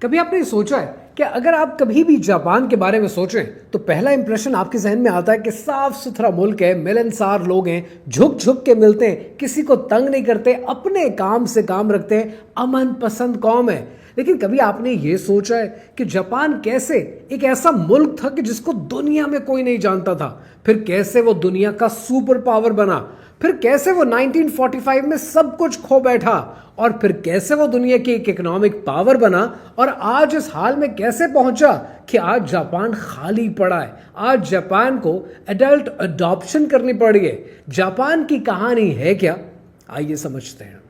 कभी आपने सोचा है कि अगर आप कभी भी जापान के बारे में सोचें तो पहला इंप्रेशन आपके जहन में आता है कि साफ सुथरा मुल्क है, मिलनसार लोग हैं, झुक झुक के मिलते हैं, किसी को तंग नहीं करते, अपने काम से काम रखते हैं, अमन पसंद कौम है। लेकिन कभी आपने ये सोचा है कि जापान कैसे एक ऐसा मुल्क था कि जिसको दुनिया में कोई नहीं जानता था, फिर कैसे वो दुनिया का सुपर पावर बना, फिर कैसे वो 1945 में सब कुछ खो बैठा, और फिर कैसे वो दुनिया की एक इकोनॉमिक पावर बना, और आज इस हाल में कैसे पहुंचा कि आज जापान खाली पड़ा है। आज जापान को एडल्ट अडॉप्शन करनी पड़ी है। जापान की कहानी है क्या, आइए समझते हैं।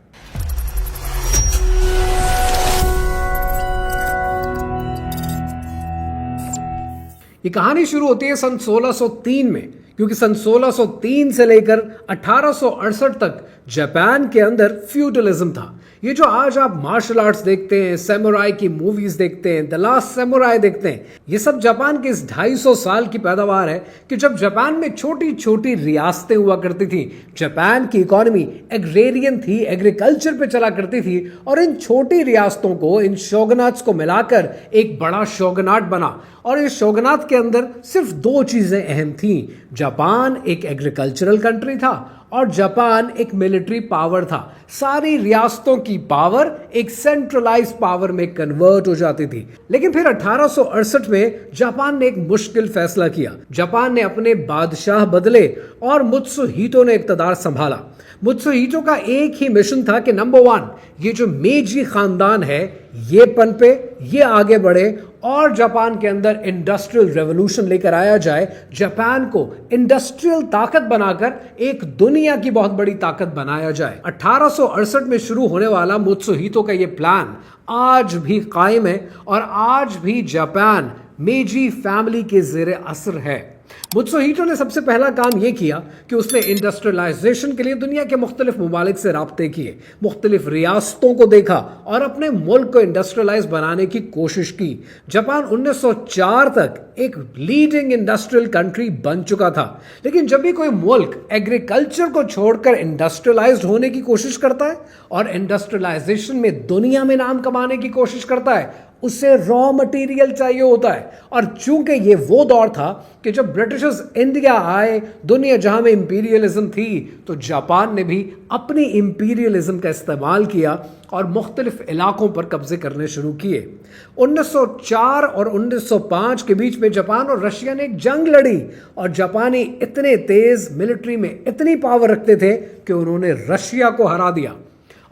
ये कहानी शुरू होती है सन 1603 में, क्योंकि सन 1603 से लेकर 1868 तक जापान के अंदर फ्यूडलिज्म था। ये जो आज आप मार्शल आर्ट्स देखते हैं, सैमुराई की मूवीज देखते हैं, द लास्ट सैमुराई देखते हैं, ये सब जापान के इस 250 साल की पैदावार है कि जब जापान में छोटी छोटी रियासतें हुआ करती थी। जापान की इकोनॉमी एग्रेरियन थी, एग्रीकल्चर पे चला करती थी, और इन छोटी रियासतों को, इन शोगनाट्स को मिलाकर एक बड़ा शोगनाट बना। और इस शोगनात के अंदर सिर्फ दो चीजें अहम थी। जापान एक एग्रीकल्चरल कंट्री था और जापान एक मिलिट्री पावर था। सारी रियासतों की पावर एक सेंट्रलाइज पावर में कन्वर्ट हो जाती थी। लेकिन फिर 1868 में जापान ने एक मुश्किल फैसला किया। जापान ने अपने बादशाह बदले और मुत्सुहितो ने इक्तदार संभाला। मुत्सुहितो का एक ही मिशन था कि नंबर 1, ये जो मेजी खानदान है ये पनपे, ये आगे बढ़े और जापान के अंदर इंडस्ट्रियल रेवोल्यूशन लेकर आया जाए। जापान को इंडस्ट्रियल ताकत बनाकर एक दुनिया की बहुत बड़ी ताकत बनाया जाए। 1868 में शुरू होने वाला मुत्सुहितो का ये प्लान आज भी कायम है और आज भी जापान मेजी फैमिली के जेर असर है। मुत्सुहितो ने सबसे पहला काम यह किया कि उसने इंडस्ट्रियलाइजेशन के लिए दुनिया के मुख्तलिफ ममालिक से राब्ते किए, मुख्तलिफ रियासतों को देखा और अपने मुल्क को इंडस्ट्रियलाइज बनाने की कोशिश की। जापान 1904 तक एक लीडिंग इंडस्ट्रियल कंट्री बन चुका था। लेकिन जब भी कोई मुल्क एग्रीकल्चर को छोड़कर इंडस्ट्रियलाइज्ड होने की कोशिश करता है और इंडस्ट्रियलाइजेशन में दुनिया में नाम कमाने की कोशिश करता है, उससे रॉ मटेरियल चाहिए होता है। और चूंकि ये वो दौर था कि जब ब्रिटिशर्स इंडिया आए, दुनिया जहां में इंपीरियलिज्म थी, तो जापान ने भी अपनी इंपीरियलिज्म का इस्तेमाल किया और मुख्तलिफ इलाकों पर कब्जे करने शुरू किए। 1904 और 1905 के बीच में जापान और रशिया ने एक जंग लड़ी और जापानी इतने तेज मिलिट्री में इतनी पावर रखते थे कि उन्होंने रशिया को हरा दिया।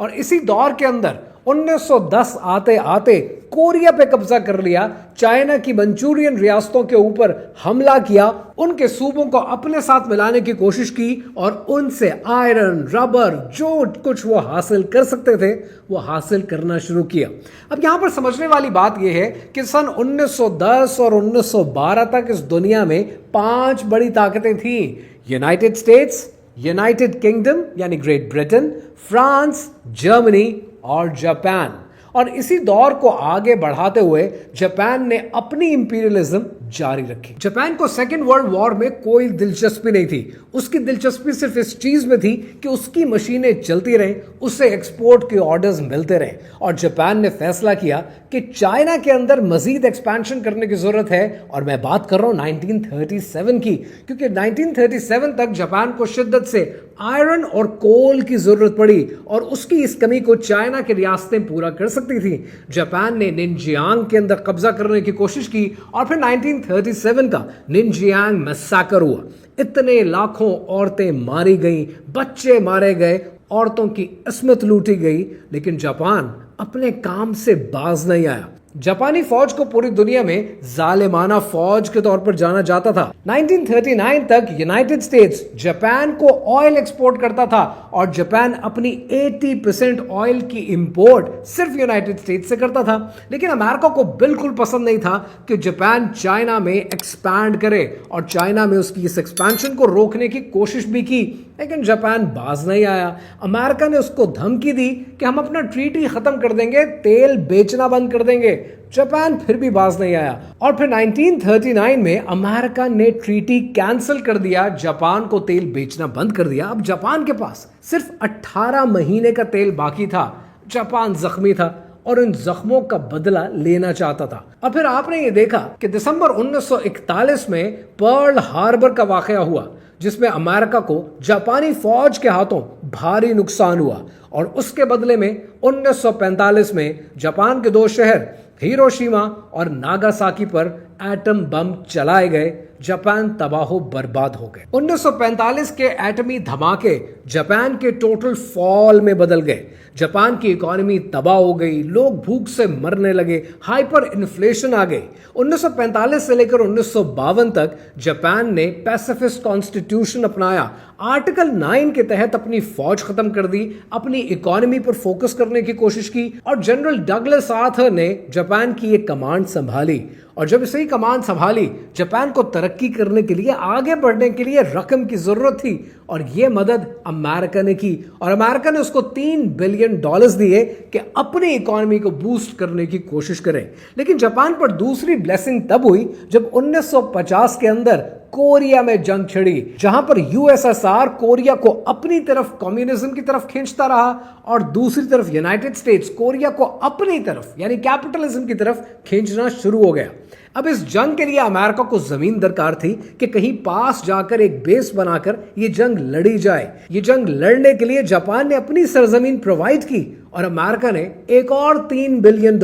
और इसी दौर के अंदर 1910 आते आते कोरिया पे कब्जा कर लिया, चाइना की मंचूरियन रियासतों के ऊपर हमला किया, उनके सूबों को अपने साथ मिलाने की कोशिश की और उनसे आयरन, रबर, जो कुछ वो हासिल कर सकते थे वो हासिल करना शुरू किया। अब यहां पर समझने वाली बात यह है कि सन 1910 और 1912 तक इस दुनिया में 5 बड़ी ताकतें थीं। यूनाइटेड स्टेट्स, यूनाइटेड किंगडम यानी ग्रेट ब्रिटेन, फ्रांस, जर्मनी और जापान। और इसी दौर को आगे बढ़ाते हुए जापान ने अपनी इंपीरियलिज्म जारी रखी। जापान को सेकेंड वर्ल्ड वॉर में कोई दिलचस्पी नहीं थी। उसकी दिलचस्पी सिर्फ इस चीज में थी कि उसकी मशीनें चलती रहें, उससे एक्सपोर्ट के ऑर्डर्स मिलते रहें। और जापान ने फैसला किया कि चाइना के अंदर मजीद एक्सपेंशन करने की जरूरत है। और मैं बात कर रहा हूं 1937 की, क्योंकि 1937 तक जापान को शिद्दत से आयरन और कोल की जरूरत पड़ी और उसकी इस कमी को चाइना की रियासतें पूरा कर सकती थी। जापान ने निनजियांग के अंदर कब्जा करने की कोशिश की और फिर 1937 का निनजियांग मैसाकर हुआ। इतने लाखों औरतें मारी गईं, बच्चे मारे गए, औरतों की इस्मत लूटी गई, लेकिन जापान अपने काम से बाज नहीं आया। जापानी फौज को पूरी दुनिया में जालिमाना फौज के तौर पर जाना जाता था। 1939 तक यूनाइटेड स्टेट्स जापान को ऑयल एक्सपोर्ट करता था और जापान अपनी 80% ऑयल की इंपोर्ट सिर्फ यूनाइटेड स्टेट्स से करता था। लेकिन अमेरिका को बिल्कुल पसंद नहीं था कि जापान चाइना में एक्सपैंड करे और चाइना में उसकी इस एक्सपेंशन को रोकने की कोशिश भी की, लेकिन जापान बाज नहीं आया। अमेरिका ने उसको धमकी दी कि हम अपना ट्रीटी खत्म कर देंगे, तेल बेचना बंद कर देंगे। जापान फिर भी बाज नहीं आया और फिर 1939 में अमेरिका ने ट्रीटी कैंसिल कर दिया, जापान को तेल बेचना बंद कर दिया। अब जापान के पास सिर्फ 18 महीने का तेल बाकी था। जापान जख्मी था और इन जख्मों का बदला लेना चाहता था। और फिर आपने ये देखा कि दिसंबर 1941 में पर्ल हार्बर का वाकया हुआ, जिसमें अमेरिका को जापानी फौज के हाथों भारी नुकसान हुआ, और उसके बदले में 1945 में जापान के 2 शहर हिरोशिमा और नागासाकी पर एटम बम चलाए गए। जापान तबाह बर्बाद हो गए। 1945 के एटमी धमाके जापान के टोटल फॉल में बदल गए। जापान की इकोनॉमी तबाह हो गई, लोग भूख से मरने लगे, हाइपर इन्फ्लेशन आ गई। 1945 से लेकर 1952 तक जापान ने पैसिफिस्ट कॉन्स्टिट्यूशन अपनाया, आर्टिकल 9 के तहत अपनी फौज खत्म कर दी, अपनी इकोनॉमी पर फोकस करने की कोशिश की, और जनरल डगलस आर्थर ने जापान की एक कमांड संभाली। और जब सही कमान संभाली, जापान को तरक्की करने के लिए, आगे बढ़ने के लिए रकम की जरूरत थी, और यह मदद अमेरिका ने की, और अमेरिका ने उसको $3 बिलियन दिए कि अपनी इकोनॉमी को बूस्ट करने की कोशिश करें। लेकिन जापान पर दूसरी ब्लेसिंग तब हुई जब 1950 के अंदर कोरिया में जंग छिड़ी, जहां पर यूएसएसआर कोरिया को अपनी तरफ कम्युनिज्म की तरफ खींचता रहा, और दूसरी तरफ यूनाइटेड स्टेट्स कोरिया को अपनी तरफ यानी कैपिटलिज्म की तरफ खींचना शुरू हो गया। अब इस जंग के लिए अमेरिका को जमीन दरकार थी कि कहीं पास जाकर एक बेस बनाकर ये जंग लड़ी जाए। ये जंग लड़ने के लिए जापान ने अपनी सरजमीन प्रोवाइड की, और अमेरिका ने एक और $3 बिलियन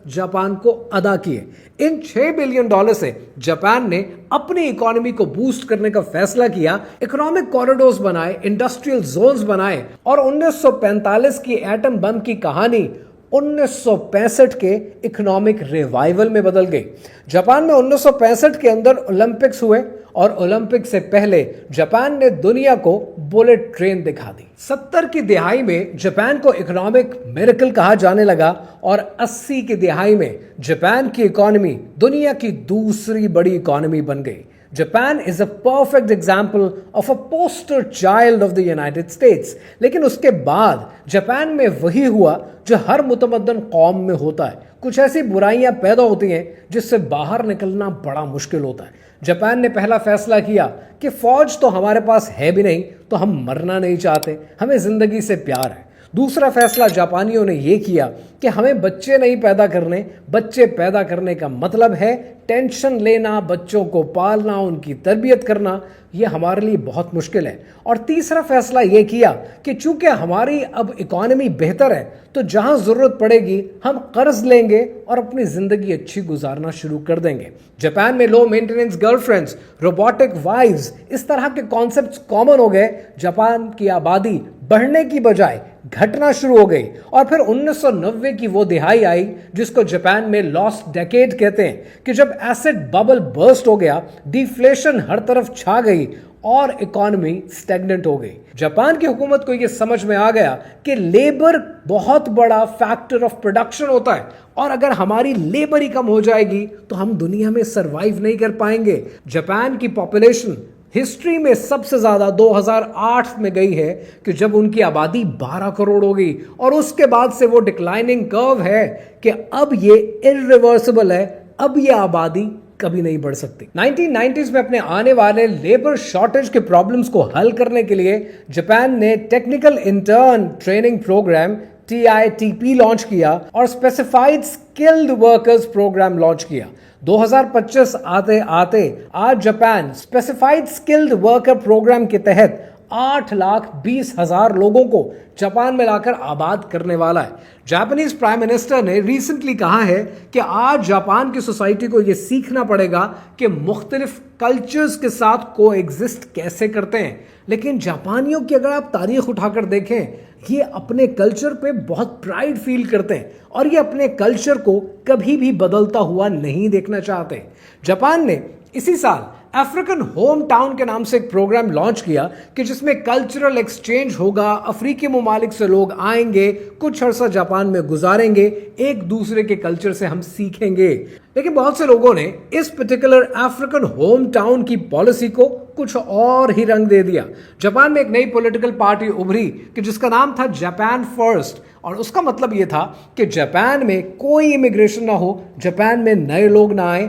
जापान को अदा किए। इन $6 बिलियन से जापान ने अपनी इकोनॉमी को बूस्ट करने का फैसला किया, इकोनॉमिक कॉरिडोर्स बनाए, इंडस्ट्रियल जोन्स बनाए, और 1945 की एटम बम की कहानी 1965 के इकोनॉमिक रिवाइवल में बदल गई। जापान में 1965 के अंदर ओलंपिक्स हुए, और ओलंपिक से पहले जापान ने दुनिया को बुलेट ट्रेन दिखा दी। 70 की दिहाई में जापान को इकोनॉमिक मिरेकल कहा जाने लगा, और 80 की दिहाई में जापान की इकोनॉमी दुनिया की दूसरी बड़ी इकोनॉमी बन गई। Japan is a perfect example of a poster child of the United states. लेकिन उसके बाद जापान में वही हुआ जो हर मुतमद्दन कौम में होता है, कुछ ऐसी बुराइयां पैदा होती हैं जिससे बाहर निकलना बड़ा मुश्किल होता है। जापान ने पहला फैसला किया कि फौज तो हमारे पास है भी नहीं, तो हम मरना नहीं चाहते, हमें जिंदगी से प्यार है। दूसरा फैसला जापानियों ने यह किया कि हमें बच्चे नहीं पैदा करने, बच्चे पैदा करने का मतलब है टेंशन लेना, बच्चों को पालना, उनकी तरबियत करना, यह हमारे लिए बहुत मुश्किल है। और तीसरा फैसला यह किया कि चूंकि हमारी अब इकोनॉमी बेहतर है, तो जहां जरूरत पड़ेगी हम कर्ज लेंगे और अपनी जिंदगी अच्छी गुजारना शुरू कर देंगे। जापान में low maintenance girlfriends, robotic wives, इस तरह के कॉन्सेप्ट्स कॉमन हो गए। जापान की आबादी बढ़ने की बजाय घटना शुरू हो गई। और फिर 1990 की वो दिहाई आई जिसको जापान में लॉस्ट डेकेड कहते हैं, कि जब एसेट बबल बर्स्ट हो गया, डिफ्लेशन हर तरफ छा गई और इकोनॉमी स्टैग्नेंट हो गई। जापान की हुकूमत को यह समझ में आ गया कि लेबर बहुत बड़ा फैक्टर ऑफ प्रोडक्शन होता है, और अगर हमारी लेबर ही कम हो जाएगी तो हम दुनिया में सरवाइव नहीं कर पाएंगे। जापान की पॉपुलेशन हिस्ट्री में सबसे ज्यादा 2008 में गई है, कि जब उनकी आबादी 12 करोड़ हो गई, और उसके बाद से वो डिक्लाइनिंग कर्व है कि अब ये इरिवर्सिबल है, अब ये आबादी कभी नहीं बढ़ सकती। 1990s में अपने आने वाले लेबर शॉर्टेज के प्रॉब्लम्स को हल करने के लिए जापान ने technical intern training programme TITP launch किया, और specified skilled workers programme launch किया। 2025 आते आते आज Japan specified skilled worker programme के तहत 8,20,000 लोगों को जापान में लाकर आबाद करने वाला है। जापानीज प्राइम मिनिस्टर ने रिसेंटली कहा है कि आज जापान की सोसाइटी को यह सीखना पड़ेगा कि मुख्तलिफ कल्चर्स के साथ को एग्जिस्ट कैसे करते हैं। लेकिन जापानियों की अगर आप तारीख उठाकर देखें, ये अपने कल्चर पे बहुत प्राइड फील करते हैं, और ये अपने कल्चर को कभी भी बदलता हुआ नहीं देखना चाहते। जापान ने इसी साल अफ्रीकन होम टाउन के नाम से एक प्रोग्राम लॉन्च किया, कि जिसमें कल्चरल एक्सचेंज होगा, अफ्रीकी ममालिक से लोग आएंगे, कुछ अर्सा जापान में गुजारेंगे, एक दूसरे के कल्चर से हम सीखेंगे। लेकिन बहुत से लोगों ने इस पर्टिकुलर अफ्रीकन होम टाउन की पॉलिसी को कुछ और ही रंग दे दिया। जापान में एक नई पॉलिटिकल पार्टी उभरी कि जिसका नाम था जापान फर्स्ट, और उसका मतलब ये था कि जापान में कोई इमिग्रेशन ना हो, जापान में नए लोग ना आए।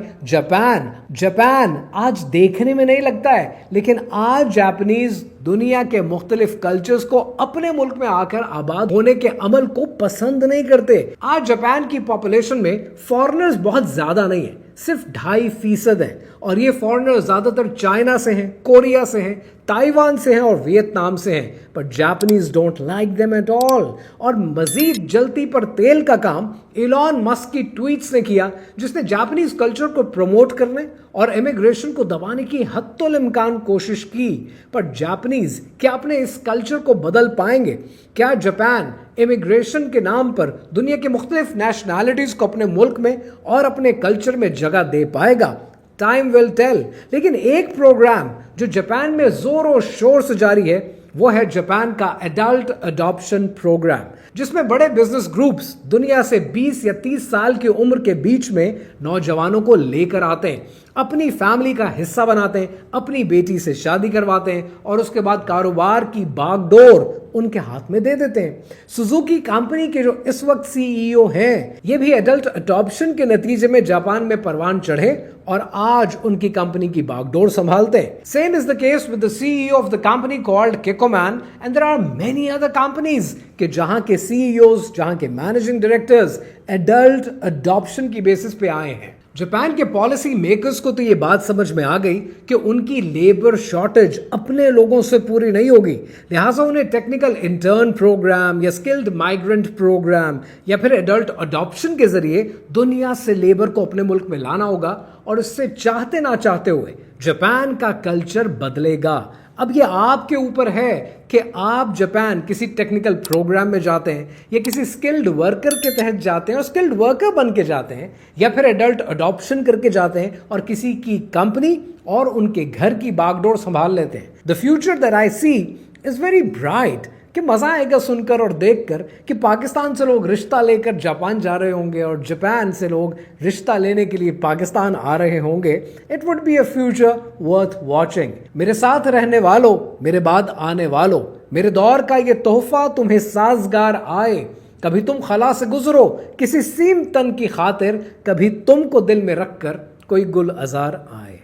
जापान आज देखने में नहीं लगता है, लेकिन आज जापानीज दुनिया के मुख्तलिफ कल्चर्स को अपने मुल्क में आकर आबाद होने के अमल को पसंद नहीं करते। आज जापान की पॉपुलेशन में फॉरेनर्स बहुत ज्यादा नहीं है, सिर्फ 2.5% है, और ये फॉरेनर्स ज्यादातर चाइना से हैं, कोरिया से हैं, ताइवान से हैं और वियतनाम से हैं। पर Japanese don't like them at all. और मजीद जलती पर तेल का काम इलॉन मस्क की ट्वीट्स ने किया, जिसने जापानीज कल्चर को प्रमोट करने और इमिग्रेशन को दबाने की हत्तुल इम्कान कोशिश की। पर जापानीज क्या अपने इस कल्चर को बदल पाएंगे? क्या जापान इमिग्रेशन के नाम पर दुनिया के मुख्तलिफ नेशनैलिटीज को अपने मुल्क में और अपने कल्चर में जगह दे पाएगा? Time will tell. लेकिन एक प्रोग्राम जो जापान में जोरों शोर से जारी है वो है जापान का एडल्ट अडॉप्शन प्रोग्राम, जिसमें बड़े बिजनेस ग्रुप्स दुनिया से 20 या 30 साल की उम्र के बीच में नौजवानों को लेकर आते हैं, अपनी फैमिली का हिस्सा बनाते हैं, अपनी बेटी से शादी करवाते हैं और उसके बाद कारोबार की बागडोर उनके हाथ में दे देते हैं। सुजुकी कंपनी के जो इस वक्त सीईओ हैं, ये भी एडल्ट अडॉप्शन के नतीजे में जापान में परवान चढ़े और आज उनकी कंपनी की बागडोर संभालते हैं। Same is the case with the CEO of the company called Kikkoman, and there are many other companies कि जहां के सीईओज, जहां के मैनेजिंग डायरेक्टर्स एडल्ट अडॉप्शन की बेसिस पे आए हैं। जापान के पॉलिसी मेकर्स को तो ये बात समझ में आ गई कि उनकी लेबर शॉर्टेज अपने लोगों से पूरी नहीं होगी, लिहाजा उन्हें टेक्निकल इंटर्न प्रोग्राम या स्किल्ड माइग्रेंट प्रोग्राम या फिर एडल्ट अडॉप्शन के जरिए दुनिया से लेबर को अपने मुल्क में लाना होगा, और इससे चाहते ना चाहते हुए जापान का कल्चर बदलेगा। अब ये आपके ऊपर है कि आप जापान किसी टेक्निकल प्रोग्राम में जाते हैं या किसी स्किल्ड वर्कर के तहत जाते हैं और स्किल्ड वर्कर बन के जाते हैं, या फिर एडल्ट अडॉप्शन करके जाते हैं और किसी की कंपनी और उनके घर की बागडोर संभाल लेते हैं। The future that I see is very bright, कि मजा आएगा सुनकर और देखकर कि पाकिस्तान से लोग रिश्ता लेकर जापान जा रहे होंगे और जापान से लोग रिश्ता लेने के लिए पाकिस्तान आ रहे होंगे। It would be a future worth watching. मेरे साथ रहने वालों, मेरे बाद आने वालों, मेरे दौर का ये तोहफा तुम्हें साजगार आए। कभी तुम खला से गुजरो किसी सीम तन की खातिर, कभी तुमको दिल में रखकर कोई गुल अजार आए।